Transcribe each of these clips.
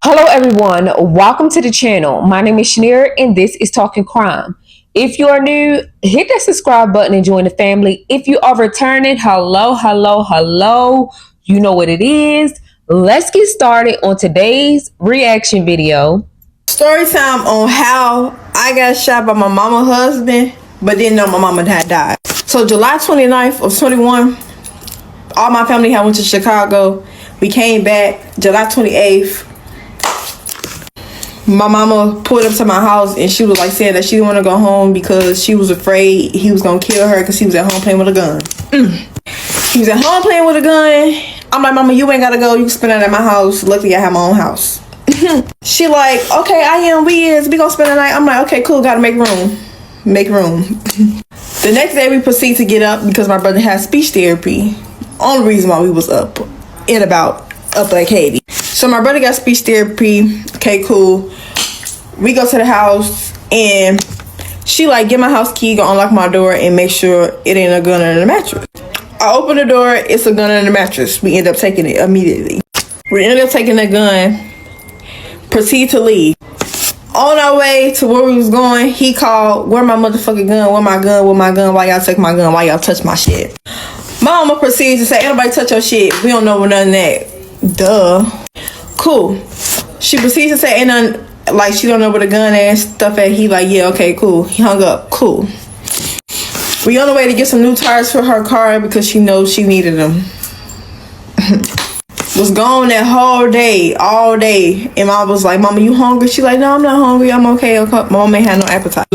Hello everyone, welcome to the channel. My name is Shaneria and this is Talking Crime. If you are new, hit that subscribe button and join the family. If you are returning, hello. You know what it is. Let's get started on today's reaction video. Story time on how I got shot by my mama husband, but didn't know my mama had died. So July 29th of 21, all my family had went to Chicago. We came back July 28th. My mama pulled up to my house and she was like saying that she didn't want to go home because she was afraid he was gonna kill her because he was at home playing with a gun. He was at home playing with a gun. I'm like, mama, you ain't gotta go. You can spend it at my house. Luckily, I have my own house. She like, okay, we gonna spend the night. I'm like, okay, cool, gotta make room. The next day we proceed to get up because my brother had speech therapy. Only reason why we was up like Haiti. So my brother got speech therapy. Okay, cool. We go to the house and she like, get my house key, go unlock my door and make sure it ain't a gun under the mattress. I open the door, it's a gun under the mattress. We end up taking it immediately. We ended up taking the gun, proceed to leave. On our way to where we was going, he called, where my motherfucking gun, where my gun, why y'all take my gun, why y'all touch my shit. My mama proceeds to say, ain't nobody touch your shit. We don't know none of that. Duh. Cool. She proceeds to say, ain't none, like she don't know where the gun is, stuff at. He like, yeah, okay, cool. He hung up. Cool. We on the way to get some new tires for her car because she knows she needed them. Was gone that whole day, all day. And mom was like, mama, you hungry? She like, no, I'm not hungry. I'm okay. My mom ain't had no appetite.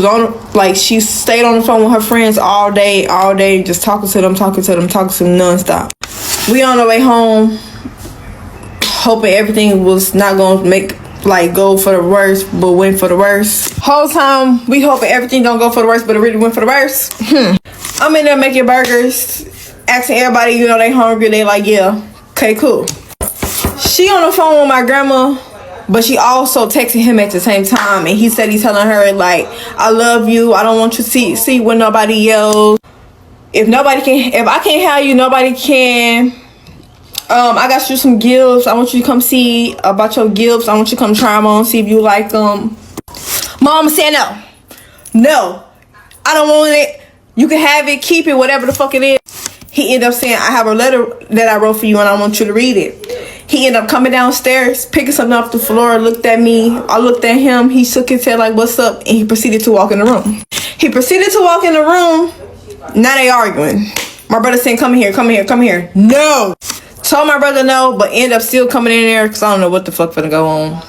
She stayed on the phone with her friends all day, just talking to them nonstop. We on the way home, hoping everything was not going to go for the worst, but went for the worst. Whole time, we hoping everything don't go for the worst, but it really went for the worst. I'm in there making burgers, asking everybody, they hungry. They like, yeah, okay, cool. She on the phone with my grandma, but she also texting him at the same time. And he said he's telling her, like, I love you. I don't want you to see when nobody yells. If I can't have you, nobody can. I got you some gifts. I want you to come see about your gifts. I want you to come try them on, see if you like them. Mama said no. No, I don't want it. You can have it, keep it, whatever the fuck it is. He ended up saying, I have a letter that I wrote for you and I want you to read it. He ended up coming downstairs, picking something off the floor, looked at me. I looked at him. He shook his head like, what's up? And he proceeded to walk in the room. Now they arguing. My brother saying, come here. No. Told my brother no, but ended up still coming in there because I don't know what the fuck finna go on.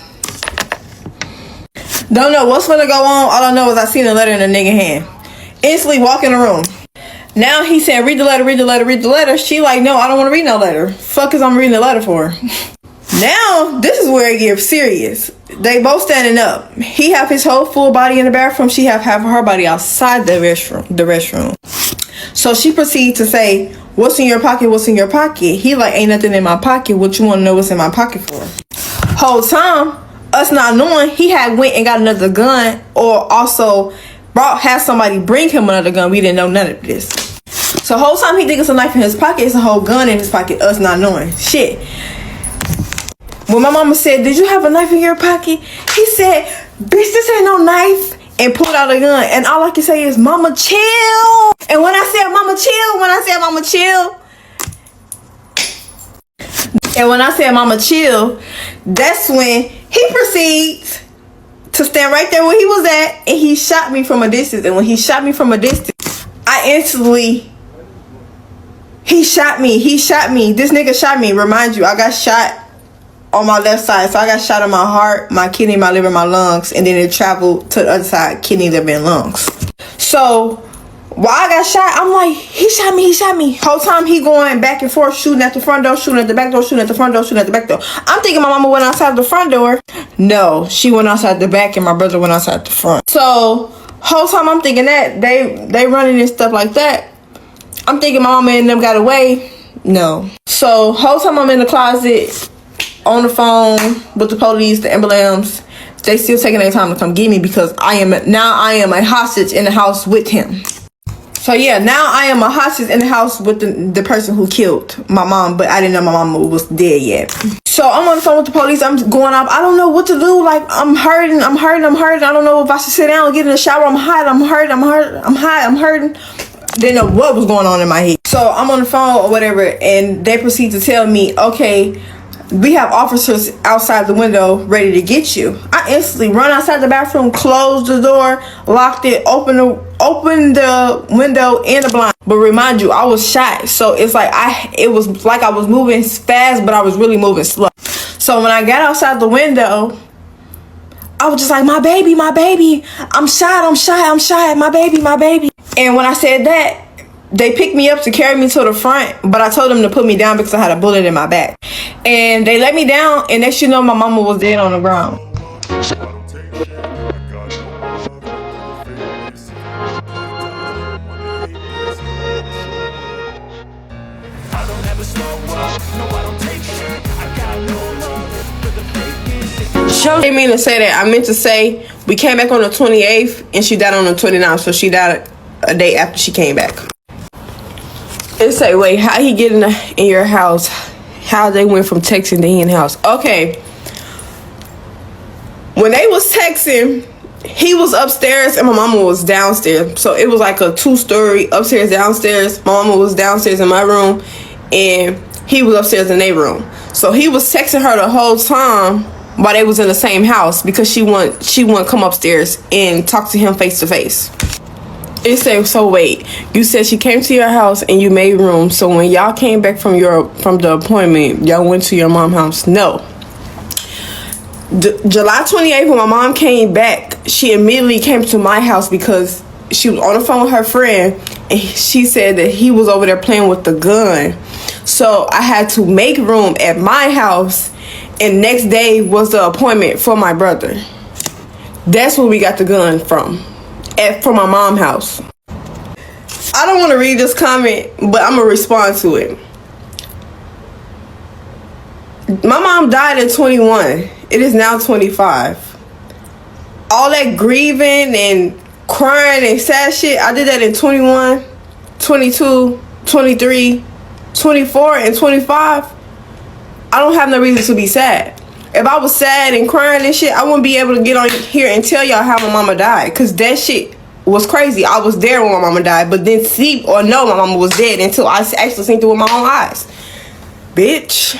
Don't know what's finna go on. All I know is I seen a letter in the nigga hand. Instantly walk in the room. Now he said, read the letter. She like, no, I don't want to read no letter. Fuck is I'm reading the letter for? Now, this is where it gets serious. They both standing up. He have his whole full body in the bathroom. She have half of her body outside the restroom. So she proceeds to say, what's in your pocket? He like, ain't nothing in my pocket. What you want to know what's in my pocket for? Whole time, us not knowing, he had went and got another gun or also had somebody bring him another gun. We didn't know none of this. So whole time he think it's a knife in his pocket, it's a whole gun in his pocket, us not knowing shit. When my mama said, did you have a knife in your pocket? He said, bitch, this ain't no knife, and pulled out a gun. And all I can say is, mama, chill. And when I said mama chill, that's when he proceeds to stand right there where he was at, and he shot me from a distance. And when he shot me from a distance, he shot me. This nigga shot me. Remind you, I got shot on my left side. So I got shot on my heart, my kidney, my liver, my lungs, and then it traveled to the other side, kidney, liver, and lungs. So while I got shot, I'm like, he shot me. Whole time he going back and forth, shooting at the front door, shooting at the back door, shooting at the front door, shooting at the back door. I'm thinking my mama went outside the front door. No, she went outside the back and my brother went outside the front. So whole time I'm thinking that they running and stuff like that. I'm thinking my mama and them got away. No. So whole time I'm in the closet on the phone with the police, the ambulance. They still taking their time to come get me because I am a hostage in the house with him. So yeah, now I am a hostage in the house with the person who killed my mom, but I didn't know my mama was dead yet. So I'm on the phone with the police. I'm going up. I don't know what to do. Like, I'm hurting. I don't know if I should sit down and get in the shower. I'm hot. I'm hurting. Didn't know what was going on in my head. So I'm on the phone or whatever, and they proceed to tell me, okay, we have officers outside the window ready to get you. I instantly run outside the bathroom, closed the door, locked it, opened the window and the blind. But remind you, I was shot, so it's like it was like I was moving fast, but I was really moving slow. So when I got outside the window, I was just like, my baby, I'm shot, my baby. And when I said that, they picked me up to carry me to the front, but I told them to put me down because I had a bullet in my back. And they let me down, and next you know, my mama was dead on the ground. I didn't mean to say that. I meant to say we came back on the 28th, and she died on the 29th, so she died a day after she came back. It say, wait, how he get in your house? How they went from texting to in house? Okay. When they was texting, he was upstairs and my mama was downstairs. So it was like a 2-story upstairs, downstairs. My mama was downstairs in my room, and he was upstairs in their room. So he was texting her the whole time while they was in the same house because she wouldn't come upstairs and talk to him face to face. It said, so wait, you said she came to your house and you made room. So when y'all came back from the appointment, y'all went to your mom's house? No. July 28th, when my mom came back, she immediately came to my house because she was on the phone with her friend, and she said that he was over there playing with the gun. So I had to make room at my house, and next day was the appointment for my brother. That's where we got the gun from. From my mom's house. I don't want to read this comment, but I'm gonna respond to it. My mom died at 21. It is now 25. All that grieving and crying and sad shit, I did that in 21, 22, 23, 24, and 25. I don't have no reason to be sad. If I was sad and crying and shit, I wouldn't be able to get on here and tell y'all how my mama died. Because that shit was crazy. I was there when my mama died, but didn't see or know my mama was dead until I actually seen it with my own eyes. Bitch.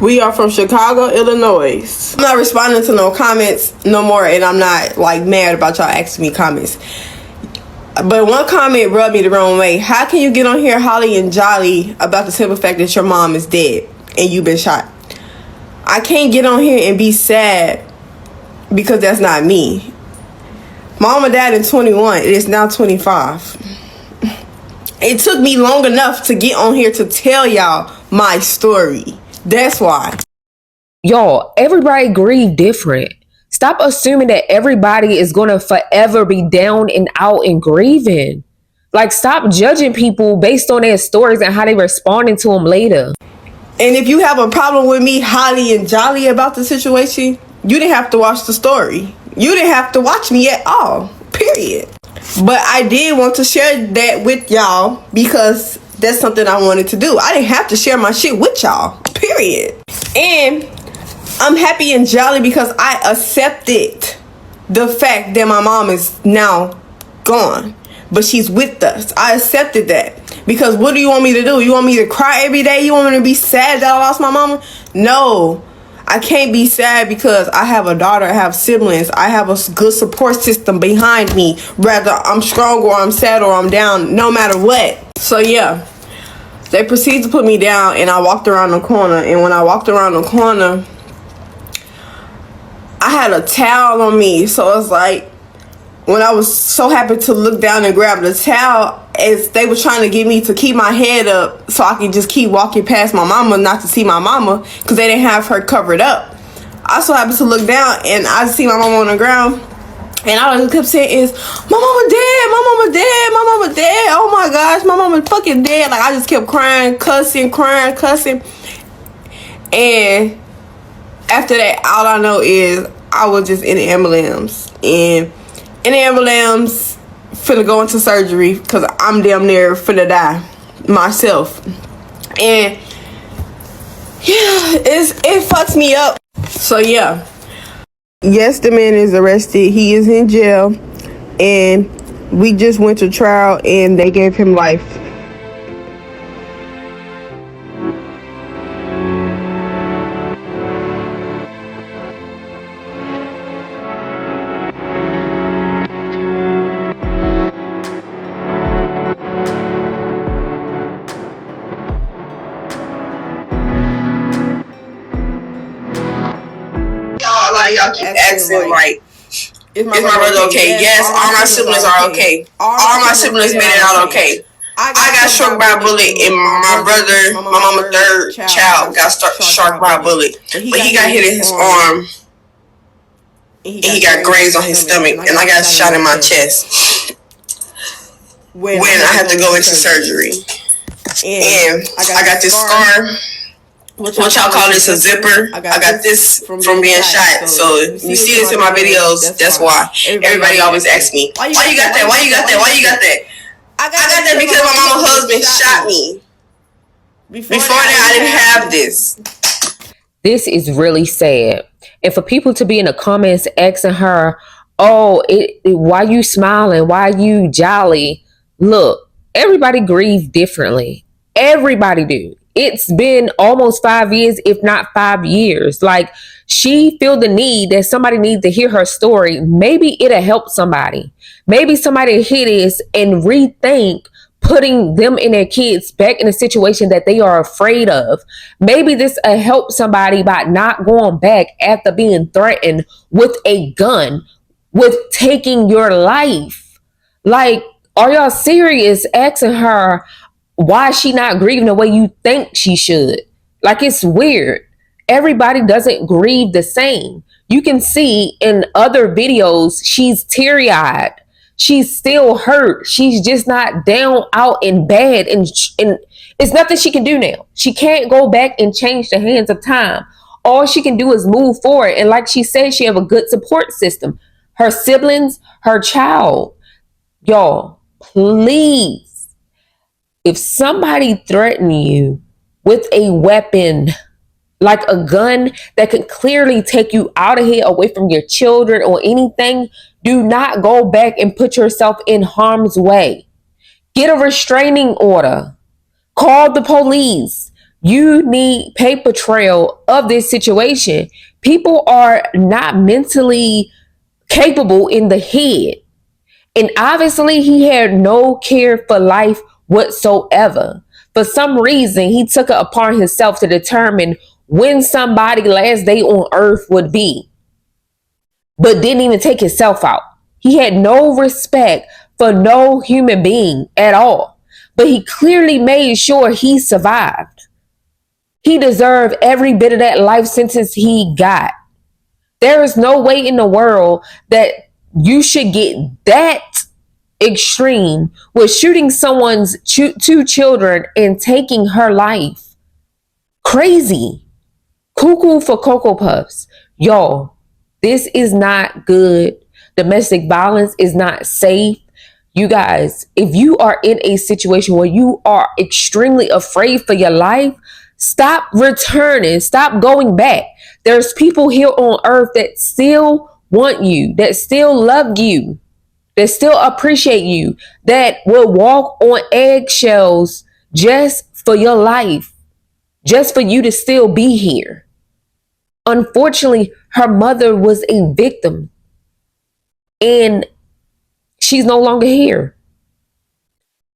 We are from Chicago, Illinois. I'm not responding to no comments no more, and I'm not like mad about y'all asking me comments. But one comment rubbed me the wrong way. How can you get on here holly and jolly about the simple fact that your mom is dead and you've been shot? I can't get on here and be sad because that's not me. My mama died in 21. It is now 25. It took me long enough to get on here to tell y'all my story. That's why. Y'all, everybody grieve different. Stop assuming that everybody is going to forever be down and out and grieving. Like, stop judging people based on their stories and how they responding to them later. And if you have a problem with me holly and jolly about the situation, you didn't have to watch the story. You didn't have to watch me at all, period. But I did want to share that with y'all because that's something I wanted to do. I didn't have to share my shit with y'all, period. And I'm happy and jolly because I accepted the fact that my mom is now gone, but she's with us. I accepted that. Because what do you want me to do? You want me to cry every day? You want me to be sad that I lost my mama? No. I can't be sad because I have a daughter, I have siblings, I have a good support system behind me. Whether I'm strong or I'm sad or I'm down, no matter what. So yeah, they proceeded to put me down and I walked around the corner. And when I walked around the corner, I had a towel on me. So it's like, when I was so happy to look down and grab the towel, as they were trying to get me to keep my head up so I could just keep walking past my mama, not to see my mama, because they didn't have her covered up. I so happened to look down and I see my mama on the ground, and all I just kept saying is, my mama dead, my mama dead, my mama dead, oh my gosh, my mama fucking dead. Like, I just kept crying, cussing. And after that, all I know is I was just in the ambulance, and in the ambulance finna go into surgery because I'm damn near finna die myself. And yeah, it fucks me up. So yeah. Yes, the man is arrested. He is in jail. And we just went to trial and they gave him life. Y'all keep asking, like, is my brother okay? Yes, all my siblings are okay. All my siblings made it out okay. I got struck by a bullet, and my brother, my mama's third child, got struck by a bullet. But he got hit in his arm, and he got grazed on his stomach, and I got shot in my chest when I had to go into surgery. And I got this scar. What y'all call this, a zipper? I got this from being shot. So you see this in my videos, that's why. Everybody always asks me, why you got that? Why you got that? Why you got that? I got that because my mama's husband shot me. Before that, I didn't have this. This is really sad. And for people to be in the comments asking her, oh, why you smiling? Why you jolly? Look, everybody grieves differently. Everybody do. It's been almost 5 years, if not 5 years. Like, she feel the need that somebody needs to hear her story. Maybe it'll help somebody. Maybe somebody hear this and rethink putting them and their kids back in a situation that they are afraid of. Maybe this will help somebody by not going back after being threatened with a gun, with taking your life. Like, are y'all serious asking her why is she not grieving the way you think she should? Like, it's weird. Everybody doesn't grieve the same. You can see in other videos, she's teary-eyed. She's still hurt. She's just not down, out, and bad. And it's nothing she can do now. She can't go back and change the hands of time. All she can do is move forward. And like she said, she have a good support system. Her siblings, her child. Y'all, please. If somebody threaten you with a weapon, like a gun that can clearly take you out of here, away from your children or anything, do not go back and put yourself in harm's way. Get a restraining order. Call the police. You need paper trail of this situation. People are not mentally capable in the head. And obviously, he had no care for life whatsoever. For some reason, he took it upon himself to determine when somebody's last day on earth would be, but didn't even take himself out. He had no respect for no human being at all, but he clearly made sure he survived. He deserved every bit of that life sentence he got. There is no way in the world that you should get that extreme with shooting someone's two children and taking her life. Crazy. Cuckoo for Cocoa Puffs. Y'all, this is not good. Domestic violence is not safe. You guys, if you are in a situation where you are extremely afraid for your life, stop returning. Stop going back. There's people here on earth that still want you, that still love you, that still appreciate you, that will walk on eggshells just for your life, just for you to still be here. Unfortunately, her mother was a victim and she's no longer here.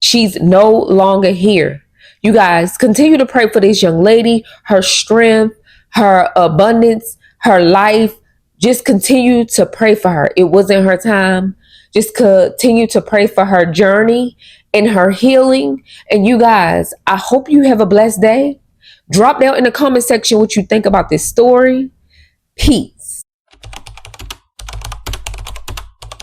She's no longer here. You guys continue to pray for this young lady, her strength, her abundance, her life. Just continue to pray for her. It wasn't her time. Just continue to pray for her journey and her healing. And you guys, I hope you have a blessed day. Drop down in the comment section what you think about this story. Peace.